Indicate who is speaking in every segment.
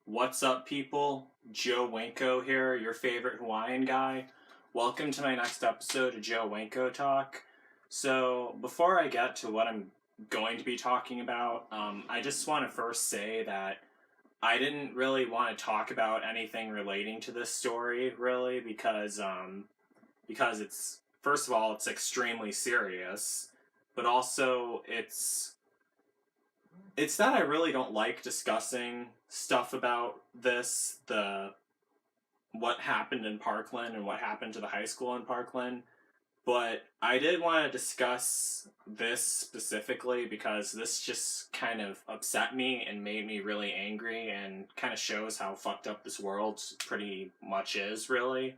Speaker 1: What's up, people? Joe Winko here, your favorite Hawaiian guy. Welcome to my next episode of Joe Winko Talk. So, before I get to what I'm going to be talking about, I just want to first say that I didn't really want to talk about anything relating to this story, really, because it's, first of all, it's extremely serious, but also it's that I really don't like discussing stuff about what happened in Parkland and what happened to the high school in Parkland. But I did want to discuss this specifically because this just kind of upset me and made me really angry and kind of shows how fucked up this world pretty much is, really.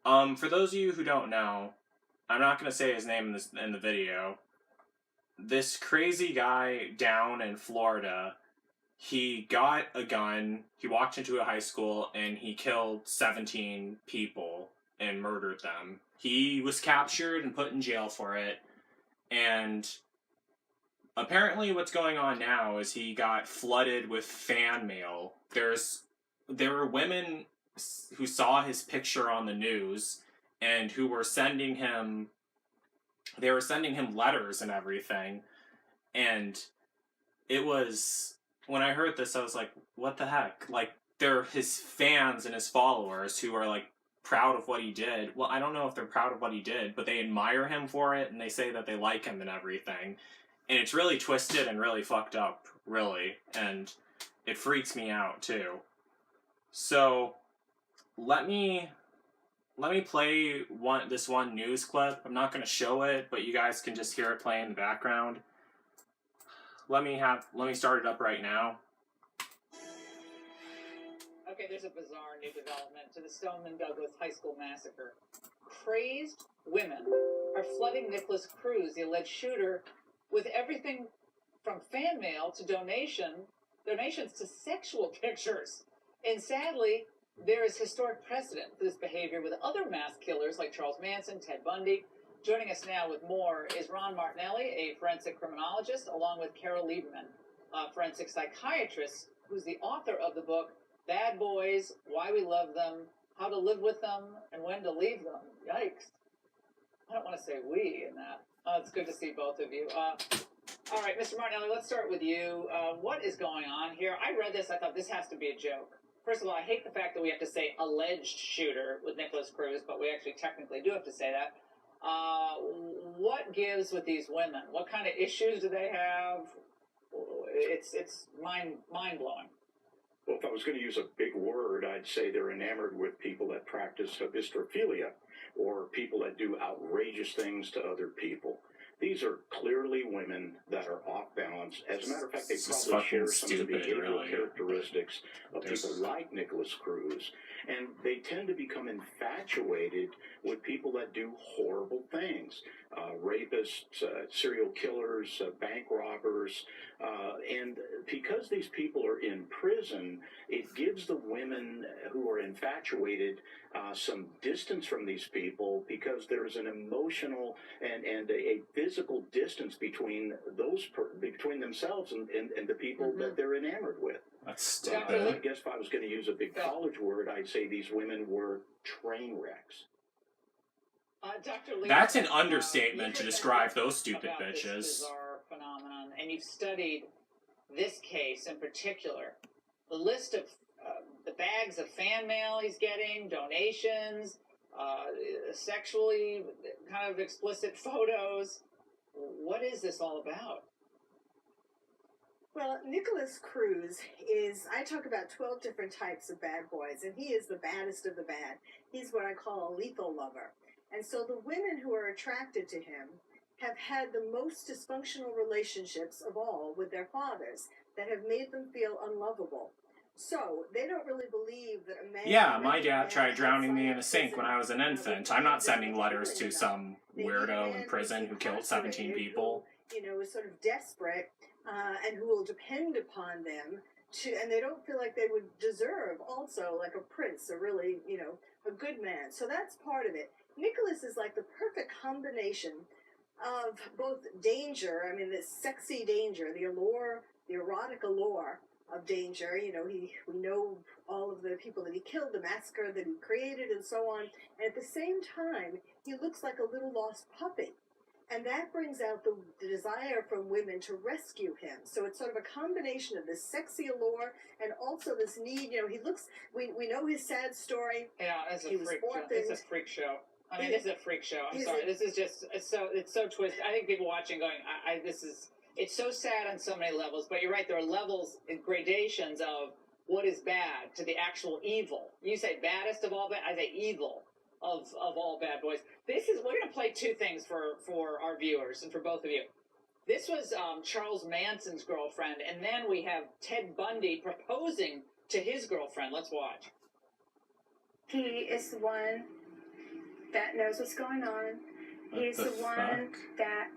Speaker 1: For those of you who don't know, I'm not going to say his name in the video. This crazy guy down in Florida, he got a gun, he walked into a high school, and he killed 17 people and murdered them. He was captured and put in jail for it, and apparently what's going on now is he got flooded with fan mail. There were women who saw his picture on the news and who were sending him letters and everything, and it was, when I heard this, I was like, what the heck? Like, they're his fans and his followers who are, like, proud of what he did. Well, I don't know if they're proud of what he did, but they admire him for it, and they say that they like him and everything. And it's really twisted and really fucked up, really, and it freaks me out, too. So, let me play this one news clip. I'm not going to show it, but you guys can just hear it play in the background. Let me start it up right now.
Speaker 2: Okay, there's a bizarre new development to the Stoneman Douglas High School massacre. Crazed women are flooding Nicholas Cruz, the alleged shooter, with everything from fan mail to donations to sexual pictures. And sadly, there is historic precedent for this behavior with other mass killers like Charles Manson, Ted Bundy. Joining us now with more is Ron Martinelli, a forensic criminologist, along with Carol Lieberman, a forensic psychiatrist, who's the author of the book Bad Boys, Why We Love Them, How to Live With Them, and When to Leave Them. Yikes. I don't want to say we in that. It's good to see both of you. All right, Mr. Martinelli, let's start with you. What is going on here? I read this. I thought this has to be a joke. First of all, I hate the fact that we have to say alleged shooter with Nicholas Cruz, but we actually technically do have to say that. What gives with these women? What kind of issues do they have? It's mind-blowing.
Speaker 3: Well, if I was going to use a big word, I'd say they're enamored with people that practice hysterophilia, or people that do outrageous things to other people. These are clearly women that are off balance. As a matter of fact, they probably share some of the behavioral characteristics of people like Nicholas Cruz. And they tend to become infatuated with people that do horrible things. Rapists, serial killers, bank robbers. And because these people are in prison, it gives the women who are infatuated some distance from these people, because there is an emotional and a physical distance between between themselves and the people that they're enamored with.
Speaker 1: That's stupid.
Speaker 3: I guess if I was going to use a big college word, I'd say these women were train wrecks.
Speaker 2: Dr. Lee,
Speaker 1: that's an understatement to describe those stupid bitches.
Speaker 2: This bizarre phenomenon, and you've studied this case in particular. The list of the bags of fan mail he's getting, donations, sexually kind of explicit photos. What is this all about?
Speaker 4: Well, Nicholas Cruz I talk about 12 different types of bad boys, and he is the baddest of the bad. He's what I call a lethal lover. And so the women who are attracted to him have had the most dysfunctional relationships of all with their fathers that have made them feel unlovable. So they don't really believe that a man...
Speaker 1: Yeah, my dad tried drowning me in a sink when I was an infant. I'm not sending letters to some weirdo in prison who killed 17 people.
Speaker 4: Who is sort of desperate and who will depend upon them and they don't feel like they would deserve also like a prince, a really, a good man. So that's part of it. Nicholas is like the perfect combination of both danger, I mean, this sexy danger, the allure, the erotic allure, of danger. You know, we know all of the people that he killed, the massacre that he created, and so on. And at the same time, he looks like a little lost puppy. And that brings out the desire from women to rescue him. So it's sort of a combination of this sexy allure and also this need. You know, he looks, we know his sad story.
Speaker 2: Yeah, it's a
Speaker 4: He was
Speaker 2: freak show.
Speaker 4: orphaned.
Speaker 2: It's a freak show. I mean, this is a freak show. I'm
Speaker 4: He's
Speaker 2: sorry.
Speaker 4: a-
Speaker 2: This is just it's so twisted. I think people watching going, it's so sad on so many levels. But you're right. There are levels and gradations of what is bad to the actual evil. You say baddest of all bad. I say evil of all bad boys. We're gonna play two things for our viewers and for both of you. This was Charles Manson's girlfriend, and then we have Ted Bundy proposing to his girlfriend. Let's watch.
Speaker 5: He is the one that knows what's going on. He's the one that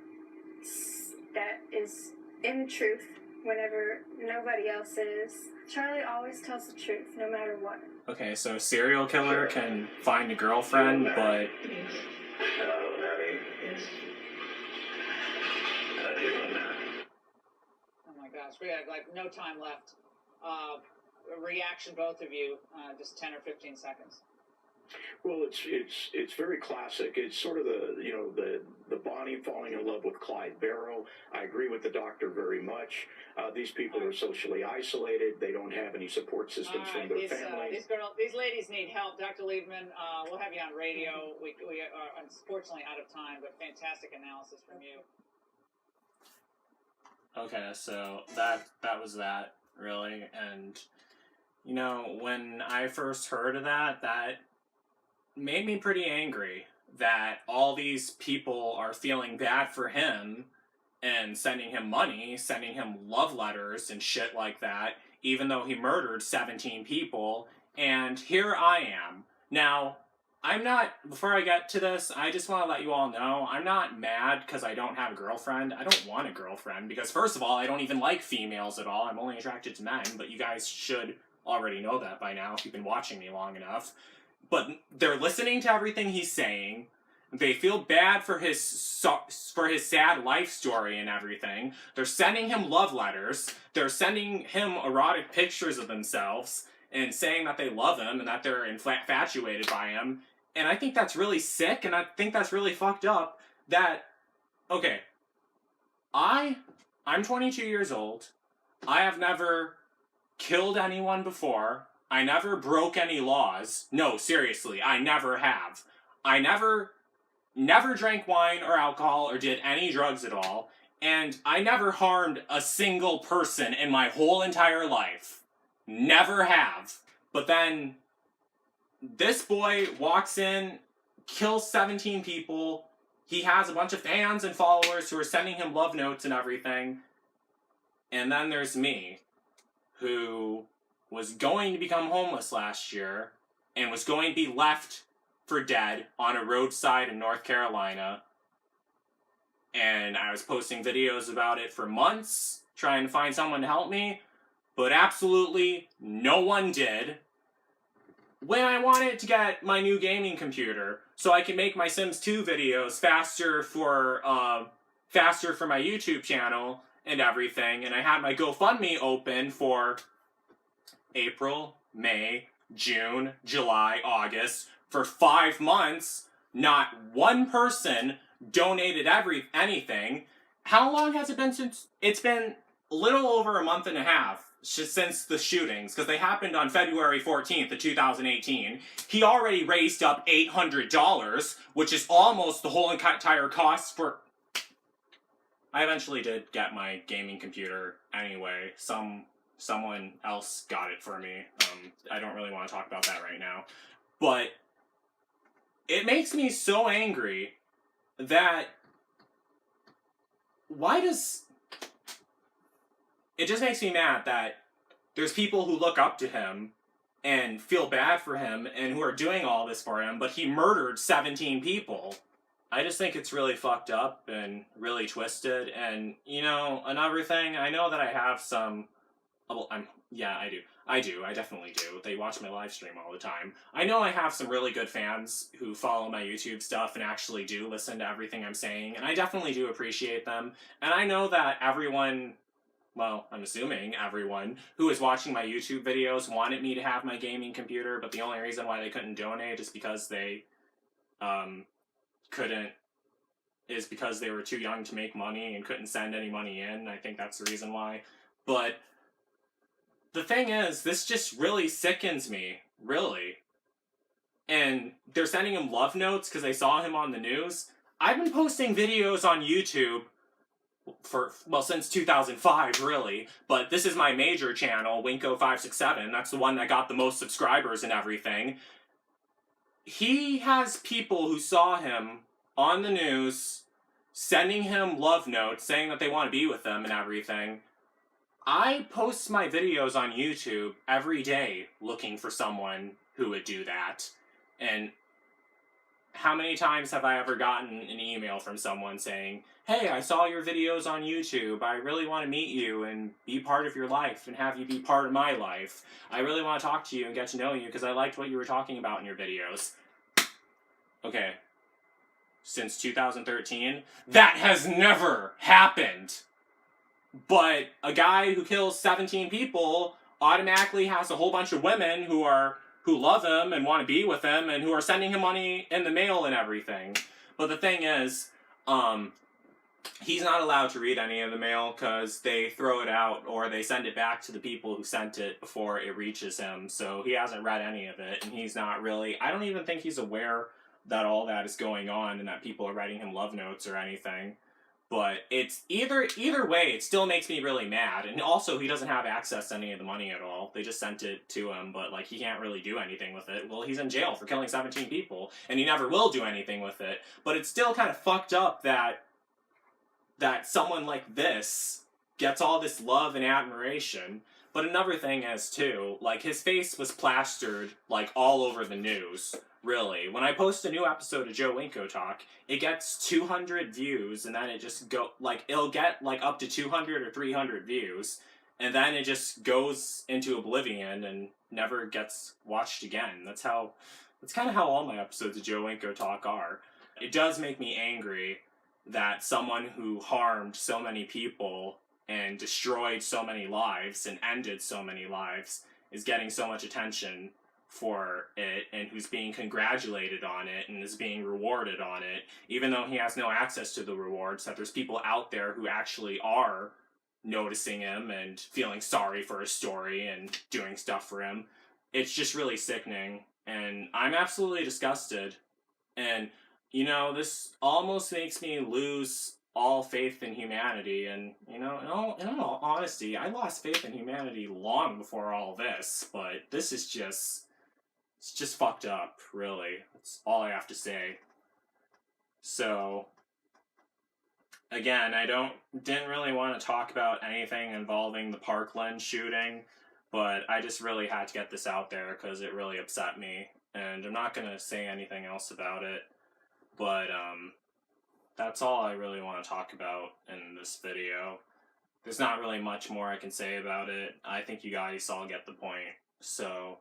Speaker 5: is in the truth whenever nobody else is. Charlie always tells the truth, no matter what.
Speaker 1: Okay, so serial killer can find a girlfriend, but
Speaker 2: Oh my gosh, we have like no time left. Reaction, both of you, just 10 or 15 seconds.
Speaker 3: Well, it's very classic. It's sort of the Bonnie falling in love with Clyde Barrow. I agree with the doctor very much. These people are socially isolated. They don't have any support systems from their family.
Speaker 2: These ladies need help. Dr. Liebman, we'll have you on radio. We are unfortunately out of time, but fantastic analysis from you.
Speaker 1: okay, so that was that, really. And, you know, when I first heard of that made me pretty angry that all these people are feeling bad for him and sending him money, sending him love letters and shit like that, even though he murdered 17 people. And here I am. Now, before I get to this, I just want to let you all know, I'm not mad because I don't have a girlfriend. I don't want a girlfriend because, first of all, I don't even like females at all. I'm only attracted to men, but you guys should already know that by now if you've been watching me long enough. But they're listening to everything he's saying. They feel bad for his sad life story and everything. They're sending him love letters. They're sending him erotic pictures of themselves and saying that they love him and that they're infatuated by him. And I think that's really sick, and I think that's really fucked up that, okay, I'm 22 years old. I have never killed anyone before. I never broke any laws. No, seriously, I never have. I never drank wine or alcohol or did any drugs at all. And I never harmed a single person in my whole entire life. Never have. But then this boy walks in, kills 17 people. He has a bunch of fans and followers who are sending him love notes and everything. And then there's me, who was going to become homeless last year and was going to be left for dead on a roadside in North Carolina. And I was posting videos about it for months, trying to find someone to help me, but absolutely no one did. When I wanted to get my new gaming computer so I can make my Sims 2 videos faster for my YouTube channel and everything, and I had my GoFundMe open for April, May, June, July, August, for 5 months, not one person donated anything. How long has it been since? It's been a little over a month and a half since the shootings, because they happened on February 14th of 2018. He already raised up $800, which is almost the whole entire cost for... I eventually did get my gaming computer anyway. Someone else got it for me. I don't really want to talk about that right now. But it makes me so angry that... It just makes me mad that there's people who look up to him and feel bad for him and who are doing all this for him, but he murdered 17 people. I just think it's really fucked up and really twisted. And, you know, another thing, I know that I have some... Well, I do. I definitely do. They watch my live stream all the time. I know I have some really good fans who follow my YouTube stuff and actually do listen to everything I'm saying, and I definitely do appreciate them. And I know that everyone well, I'm assuming everyone who is watching my YouTube videos wanted me to have my gaming computer, but the only reason why they couldn't donate is because they because they were too young to make money and couldn't send any money in. I think that's the reason why. But the thing is, this just really sickens me, really. And they're sending him love notes because they saw him on the news. I've been posting videos on YouTube since 2005, really. But this is my major channel, Winko 567. That's the one that got the most subscribers and everything. He has people who saw him on the news sending him love notes saying that they want to be with him and everything. I post my videos on YouTube every day looking for someone who would do that. And how many times have I ever gotten an email from someone saying, hey, I saw your videos on YouTube. I really want to meet you and be part of your life and have you be part of my life. I really want to talk to you and get to know you because I liked what you were talking about in your videos. Okay. Since 2013, that has never happened. But a guy who kills 17 people automatically has a whole bunch of women who love him and want to be with him and who are sending him money in the mail and everything. But the thing is, he's not allowed to read any of the mail because they throw it out or they send it back to the people who sent it before it reaches him. So he hasn't read any of it, and he's not really... I don't even think he's aware that all that is going on and that people are writing him love notes or anything. But it's either way, it still makes me really mad. And also, he doesn't have access to any of the money at all. They just sent it to him, but like he can't really do anything with it. Well, he's in jail for killing 17 people, and he never will do anything with it. But it's still kind of fucked up that someone like this gets all this love and admiration. But another thing is, too, like, his face was plastered, like, all over the news, really. When I post a new episode of Joe Winko Talk, it gets 200 views, and then it just it'll get, like, up to 200 or 300 views, and then it just goes into oblivion and never gets watched again. That's kind of how all my episodes of Joe Winko Talk are. It does make me angry that someone who harmed so many people and destroyed so many lives and ended so many lives is getting so much attention for it and who's being congratulated on it and is being rewarded on it, even though he has no access to the rewards, that there's people out there who actually are noticing him and feeling sorry for his story and doing stuff for him. It's just really sickening, and I'm absolutely disgusted. And, you know, this almost makes me lose all faith in humanity, and, you know, in all honesty, I lost faith in humanity long before all this, but this is it's just fucked up, really. That's all I have to say. So, again, I didn't really want to talk about anything involving the Parkland shooting, but I just really had to get this out there because it really upset me, and I'm not going to say anything else about it, but, that's all I really want to talk about in this video. There's not really much more I can say about it. I think you guys all get the point. So,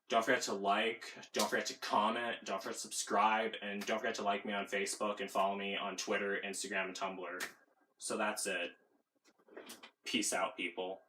Speaker 1: don't forget to like, don't forget to comment, don't forget to subscribe, and don't forget to like me on Facebook and follow me on Twitter, Instagram, and Tumblr. So that's it. Peace out, people.